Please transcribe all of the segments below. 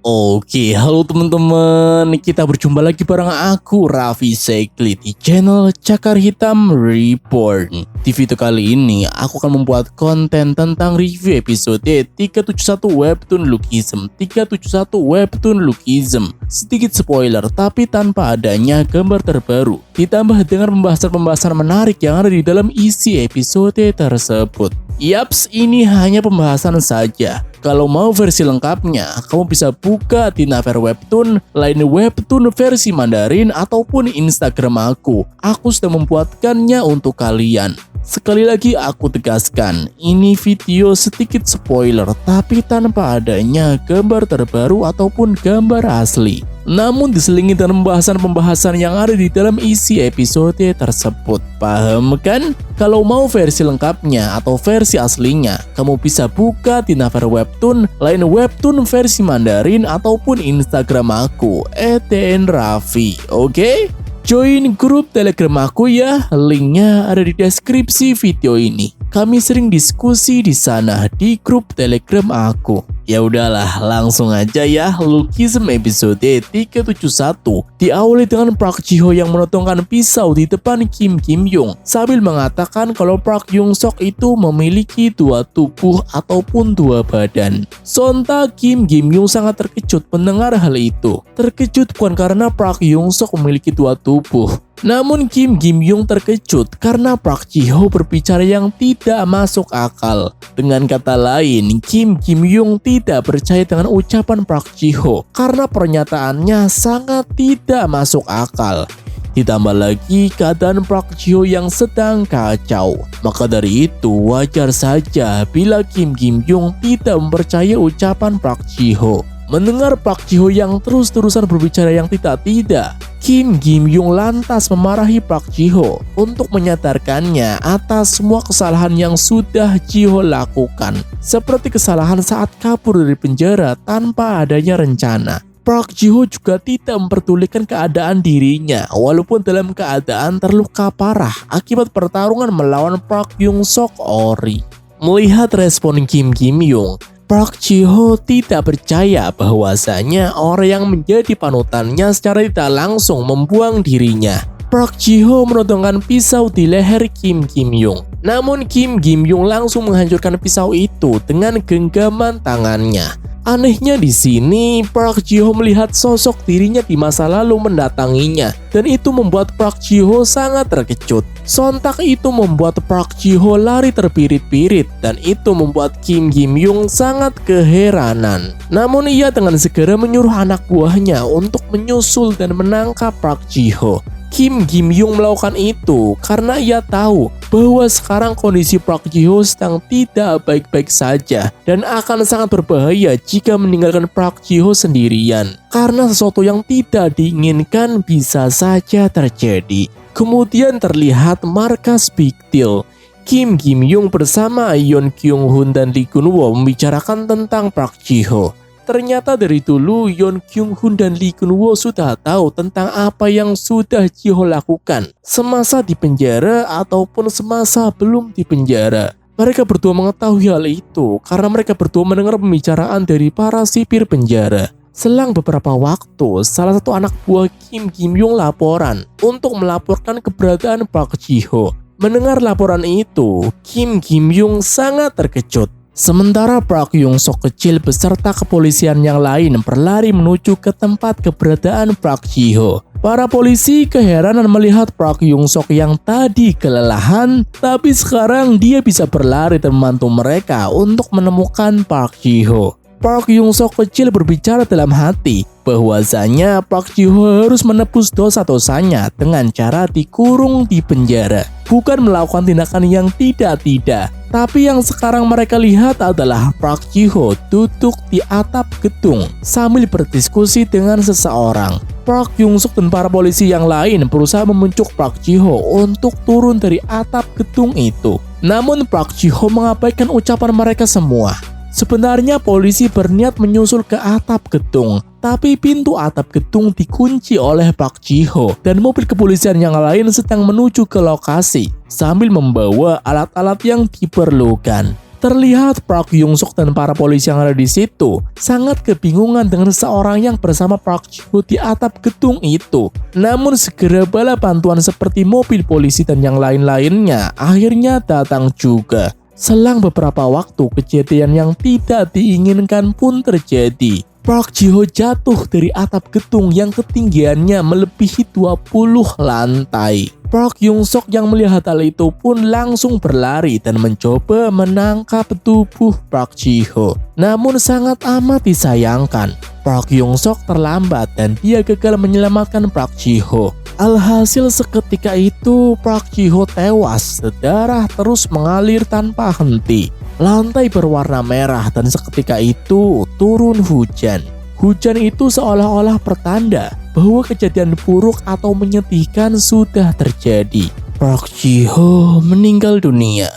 Oke, halo teman-teman. Kita berjumpa lagi bareng aku, Raffi Sekli, di channel Cakar Hitam Reborn. Di video kali ini, aku akan membuat konten tentang review episode 371 Webtoon Lookism. 371 Webtoon Lookism. Sedikit spoiler, tapi tanpa adanya gambar terbaru. Ditambah dengan pembahasan-pembahasan menarik yang ada di dalam isi episode tersebut. Yaps, ini hanya pembahasan saja. Kalau mau versi lengkapnya, kamu bisa buka di Naver Webtoon, Line Webtoon versi Mandarin, ataupun Instagram aku. Aku sudah membuatkannya untuk kalian. Sekali lagi aku tegaskan, ini video sedikit spoiler, tapi tanpa adanya gambar terbaru ataupun gambar asli. Namun diselingi dengan pembahasan-pembahasan yang ada di dalam isi episode tersebut. Paham kan? Kalau mau versi lengkapnya atau versi aslinya, kamu bisa buka di Naver Webtoon, Line Webtoon versi Mandarin, ataupun Instagram aku, @tnraffi. Oke? Join grup Telegram aku ya, linknya ada di deskripsi video ini. Kami sering diskusi di sana di grup Telegram aku. Ya udahlah, langsung aja ya. Lookism episode 371 diawali dengan Park Ji-ho yang menotongkan pisau di depan Kim Kim-young sambil mengatakan kalau Park Young-sok itu memiliki dua tubuh ataupun dua badan. Sontak Kim Kim-young sangat terkejut mendengar hal itu. Terkejut bukan karena Park Young-sok memiliki dua tubuh, namun Kim Kim-young terkejut karena Park Ji-ho berbicara yang tidak masuk akal. Dengan kata lain, Kim Kim-young tidak percaya dengan ucapan Park Ji-ho karena pernyataannya sangat tidak masuk akal. Ditambah lagi keadaan Park Ji-ho yang sedang kacau. Maka dari itu wajar saja bila Kim Kim-young tidak mempercayai ucapan Park Ji-ho. Mendengar Park Ji-ho yang terus-terusan berbicara yang tidak-tidak, Kim Kim-young lantas memarahi Park Ji-ho untuk menyadarkannya atas semua kesalahan yang sudah Ji-ho lakukan, seperti kesalahan saat kabur dari penjara tanpa adanya rencana. Park Ji-ho juga tidak memperdulikan keadaan dirinya walaupun dalam keadaan terluka parah akibat pertarungan melawan Park Young-sok Ori. Melihat respon Kim Kim-young, Park Ji-ho tidak percaya bahwasanya orang yang menjadi panutannya secara tidak langsung membuang dirinya. Park Ji-ho menodongkan pisau di leher Kim Kim-young. Namun Kim Kim-young langsung menghancurkan pisau itu dengan genggaman tangannya. Anehnya di sini, Park Ji-ho melihat sosok dirinya di masa lalu mendatanginya, dan itu membuat Park Ji-ho sangat terkejut. Sontak itu membuat Park Ji-ho lari terpirit-pirit, dan itu membuat Kim Kim-young sangat keheranan. Namun ia dengan segera menyuruh anak buahnya untuk menyusul dan menangkap Park Ji-ho. Kim Kim-young melakukan itu karena ia tahu bahwa sekarang kondisi Park Ji-ho sedang tidak baik-baik saja dan akan sangat berbahaya jika meninggalkan Park Ji-ho sendirian karena sesuatu yang tidak diinginkan bisa saja terjadi. Kemudian terlihat markas Big Deal. Kim Kim-young bersama Yeon Kyung-hun dan Lee Kun-woo membicarakan tentang Park Ji-ho. Ternyata dari dulu Yeon Kyung-hun dan Lee Kun-woo sudah tahu tentang apa yang sudah Ji-ho lakukan semasa di penjara ataupun semasa belum di penjara. Mereka berdua mengetahui hal itu karena mereka berdua mendengar pembicaraan dari para sipir penjara. Selang beberapa waktu, salah satu anak buah Kim Kim-young laporan untuk melaporkan keberadaan Park Ji-ho. Mendengar laporan itu, Kim Kim-young sangat terkejut. Sementara Park Young-sok kecil beserta kepolisian yang lain berlari menuju ke tempat keberadaan Park Ji-ho. Para polisi keheranan melihat Park Young-sok yang tadi kelelahan, tapi sekarang dia bisa berlari dan membantu mereka untuk menemukan Park Ji-ho. Park Young-sok kecil berbicara dalam hati bahwasanya Park Ji-ho harus menebus dosa-dosanya dengan cara dikurung di penjara, bukan melakukan tindakan yang tidak-tidak. Tapi yang sekarang mereka lihat adalah Park Ji-ho duduk di atap gedung sambil berdiskusi dengan seseorang. Park Young-sok dan para polisi yang lain berusaha memuncuk Park Ji-ho untuk turun dari atap gedung itu. Namun Park Ji-ho mengabaikan ucapan mereka semua. Sebenarnya polisi berniat menyusul ke atap gedung, tapi pintu atap gedung dikunci oleh Park Ji-ho dan mobil kepolisian yang lain sedang menuju ke lokasi sambil membawa alat-alat yang diperlukan. Terlihat Park Hyung Suk dan para polisi yang ada di situ sangat kebingungan dengan seorang yang bersama Park Ji Ho di atap gedung itu. Namun segera bala bantuan seperti mobil polisi dan yang lain-lainnya akhirnya datang juga. Selang beberapa waktu, kejadian yang tidak diinginkan pun terjadi. Park Ji Ho jatuh dari atap gedung yang ketinggiannya melebihi 20 lantai. Park Hyung Suk yang melihat hal itu pun langsung berlari dan mencoba menangkap tubuh Park Ji Ho. Namun sangat amat disayangkan, Park Hyung Suk terlambat dan dia gagal menyelamatkan Park Ji Ho. Alhasil seketika itu Park Ji Ho tewas, darah terus mengalir tanpa henti. Lantai berwarna merah dan seketika itu turun hujan. Hujan itu seolah-olah pertanda bahwa kejadian buruk atau menyedihkan sudah terjadi. Park Ji Ho meninggal dunia.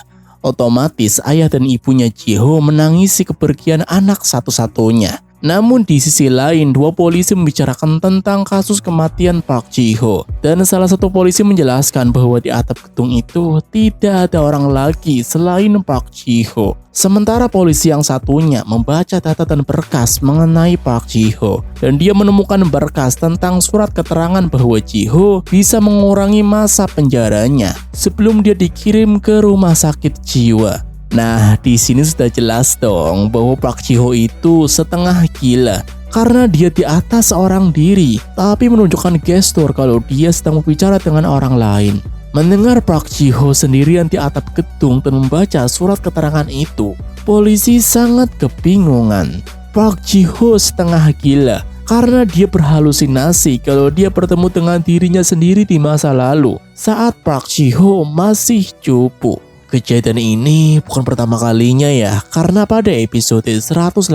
Otomatis ayah dan ibunya Ji Ho menangisi kepergian anak satu-satunya. Namun di sisi lain, dua polisi membicarakan tentang kasus kematian Park Ji Ho. Dan salah satu polisi menjelaskan bahwa di atap gedung itu tidak ada orang lagi selain Park Ji Ho. Sementara polisi yang satunya membaca data dan berkas mengenai Park Ji Ho. Dan dia menemukan berkas tentang surat keterangan bahwa Ji Ho bisa mengurangi masa penjaranya sebelum dia dikirim ke rumah sakit jiwa. Nah, di sini sudah jelas dong bahwa Park Ji Ho itu setengah gila karena dia di atas seorang diri, tapi menunjukkan gestur kalau dia sedang berbicara dengan orang lain. Mendengar Park Ji Ho sendirian di atap gedung dan membaca surat keterangan itu, polisi sangat kebingungan. Park Ji Ho setengah gila karena dia berhalusinasi kalau dia bertemu dengan dirinya sendiri di masa lalu saat Park Ji Ho masih cupu. Kejadian ini bukan pertama kalinya ya, karena pada episode 184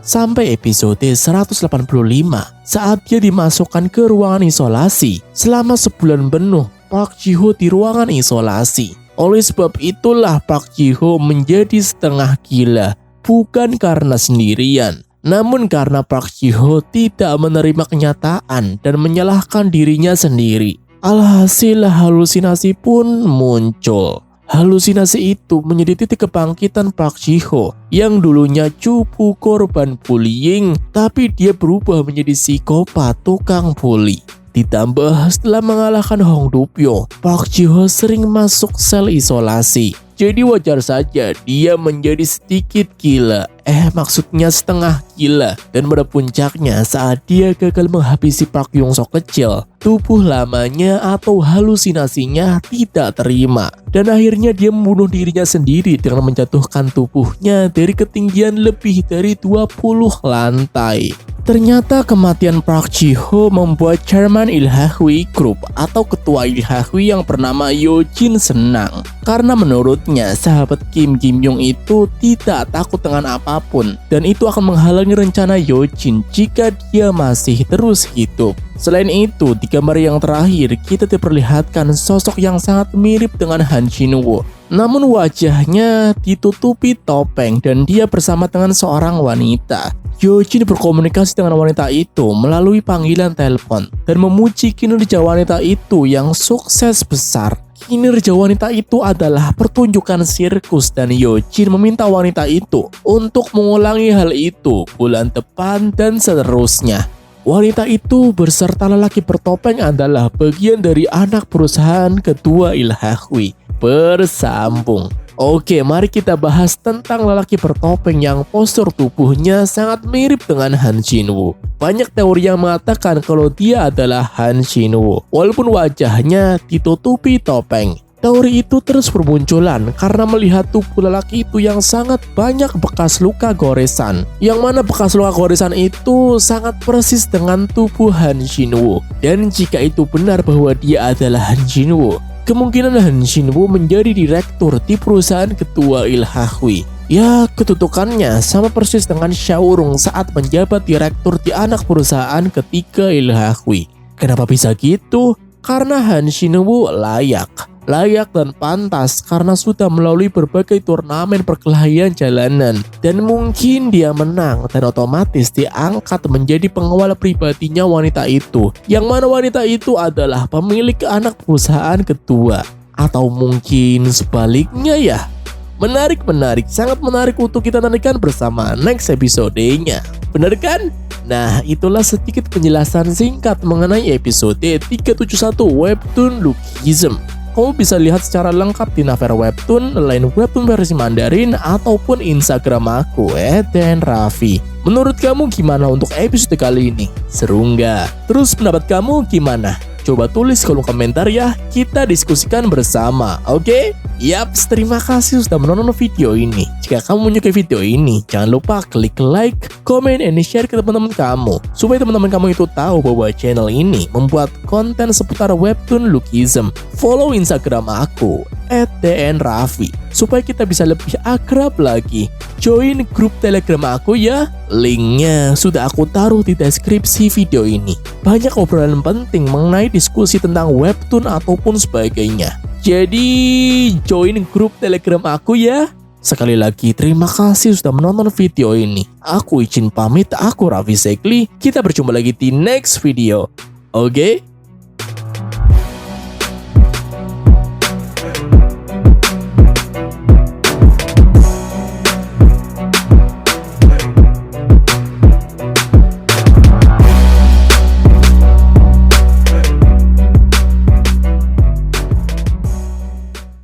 sampai episode 185 saat dia dimasukkan ke ruangan isolasi selama sebulan penuh, Park Ji Ho di ruangan isolasi. Oleh sebab itulah Park Ji Ho menjadi setengah gila, bukan karena sendirian, namun karena Park Ji Ho tidak menerima kenyataan dan menyalahkan dirinya sendiri. Alhasil halusinasi pun muncul. Halusinasi itu menjadi titik kebangkitan Park Ji Ho yang dulunya cupu korban bullying, tapi dia berubah menjadi psikopat tukang bully. Ditambah setelah mengalahkan Hong Do-pyo, Park Ji Ho sering masuk sel isolasi. Jadi wajar saja dia menjadi sedikit gila, maksudnya setengah gila. Dan pada puncaknya saat dia gagal menghabisi Park Hyung Suk kecil, tubuh lamanya atau halusinasinya tidak terima. Dan akhirnya dia membunuh dirinya sendiri dengan menjatuhkan tubuhnya dari ketinggian lebih dari 20 lantai. Ternyata kematian Park Ji Ho membuat Chairman Ilhahui Group atau ketua Ilhahui yang bernama Yo Jin senang. Karena menurutnya sahabat Kim Jin Young itu tidak takut dengan apapun. Dan itu akan menghalangi rencana Yo Jin jika dia masih terus hidup. Selain itu, di gambar yang terakhir kita diperlihatkan sosok yang sangat mirip dengan Han Jin-woo. Namun wajahnya ditutupi topeng dan dia bersama dengan seorang wanita. Yo Jin berkomunikasi dengan wanita itu melalui panggilan telepon dan memuji kinerja wanita itu yang sukses besar. Kinerja wanita itu adalah pertunjukan sirkus dan Yo Jin meminta wanita itu untuk mengulangi hal itu bulan depan dan seterusnya. Wanita itu berserta lelaki bertopeng adalah bagian dari anak perusahaan kedua Ilhahui. Bersambung. Oke, mari kita bahas tentang lelaki bertopeng yang postur tubuhnya sangat mirip dengan Han Jin-woo. Banyak teori yang mengatakan kalau dia adalah Han Jin-woo, walaupun wajahnya ditutupi topeng. Teori itu terus bermunculan karena melihat tubuh lelaki itu yang sangat banyak bekas luka goresan. Yang mana bekas luka goresan itu sangat persis dengan tubuh Han Jin-woo. Dan jika itu benar bahwa dia adalah Han Jin-woo, kemungkinan Han Jin-woo menjadi direktur di perusahaan ketua Ilhahui. Ya, kedudukannya sama persis dengan Shaorung saat menjabat direktur di anak perusahaan ketiga Ilhahui. Kenapa bisa gitu? Karena Han Jin-woo layak dan pantas karena sudah melalui berbagai turnamen perkelahian jalanan. Dan mungkin dia menang dan otomatis diangkat menjadi pengawal pribadinya wanita itu. Yang mana wanita itu adalah pemilik anak perusahaan kedua. Atau mungkin sebaliknya ya? Menarik, sangat menarik untuk kita nantikan bersama next episode-nya. Benar kan? Nah, itulah sedikit penjelasan singkat mengenai episode 371 Webtoon Lookism. Kamu bisa lihat secara lengkap di Naver Webtoon, line Webtoon versi Mandarin, ataupun Instagram aku, @raffi. Menurut kamu gimana untuk episode kali ini? Seru nggak? Terus pendapat kamu gimana? Coba tulis kolom komentar ya, kita diskusikan bersama, oke? Yaps, terima kasih sudah menonton video ini. Jika kamu menyukai video ini, jangan lupa klik like, comment, and share ke teman-teman kamu, supaya teman-teman kamu itu tahu bahwa channel ini membuat konten seputar Webtoon Lookism. Follow Instagram aku, @dnraffi, supaya kita bisa lebih akrab lagi. Join grup Telegram aku ya, linknya sudah aku taruh di deskripsi video ini. Banyak obrolan penting mengenai diskusi tentang Webtoon ataupun sebagainya. Jadi join grup Telegram aku ya. Sekali lagi terima kasih sudah menonton video ini. Aku izin pamit, aku Raffi Sekli. Kita berjumpa lagi di next video. Oke?